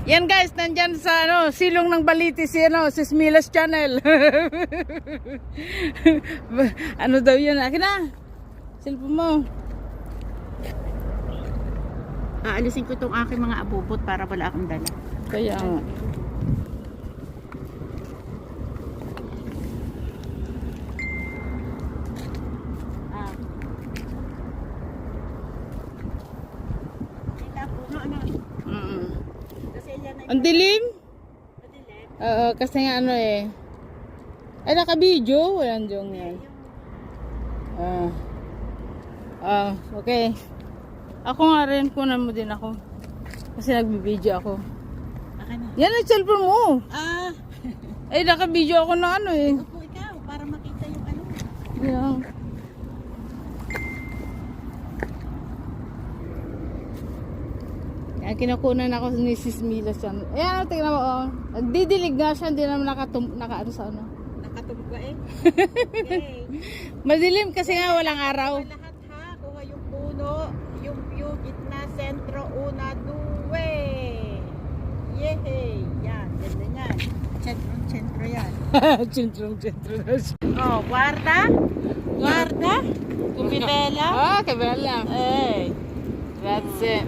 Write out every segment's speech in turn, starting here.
Yan guys, nandyan sa silong ng Baliti si Sismilas Channel. Ano daw yun? Akin na. Cellphone mo. Aalisin ko itong aking mga abubot para wala akong dala. Kaya nga. Ang dilim? Oo, kasi nga ay naka-video. Walang diyong yan. Okay. Ako nga rin, kunan mo din ako. Kasi nagbi-video ako. Yan ang cellphone mo. Ay, naka-video ako na Upo ikaw, para makita yung Yan. Yan, kinukunan ako ni Sismilas yan. Ayan, tingnan mo, nagdidilig nga siya, hindi naman naka-ano sa ano. Nakatugba Okay. Madilim kasi nga walang araw. Lahat ha, kuha yung puno, yung view, gitna, sentro, una, duwe. Yehey! Yan, ganda yan. Sentro yan. Sentro na siya. Oh, guarda? Guarda? Kumibela? Kabela. Hey. That's it.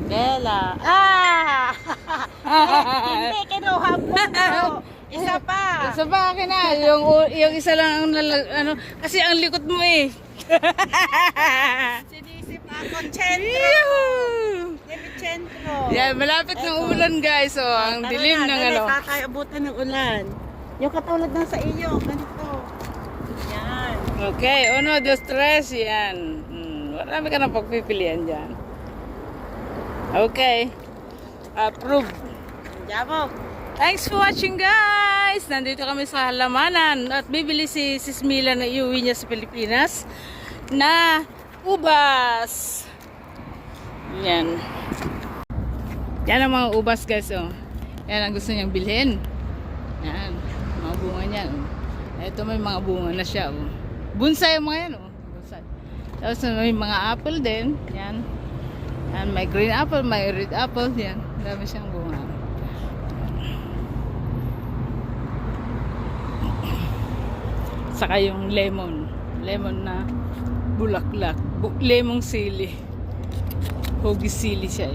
Bella. Hindi, kinuha mo. Isa pa. Isa pa akin na. Yung isa lang ang kasi ang likod mo Sinisip ako. Centro. Centro. Yan, malapit ng ulan guys. So, ang dilim ng Kakayabutan ng ulan. Yung katulad ng sa iyo. Ganito. Yan. Okay, 1, 2, 3. Yan. Marami ka na pagpipilian dyan. Okay. Approve. Jabo. Thanks for watching guys. Nandito kami sa halamanan at bibili si Sismila na iuwi niya sa Pilipinas na ubas. Yan. Yan ang mga ubas guys. Yan ang gusto niyang bilhin. Yan. Mga bunga niyan. Ito may mga bunga na siya. Bonsai yung mga yan. Bonsai. Tapos may mga apple din. Yan. Yan, may green apple, may red apple, yan. Dami siyang bunga. Saka yung lemon. Lemon na bulaklak. Lemon sili. Hogi sili siya.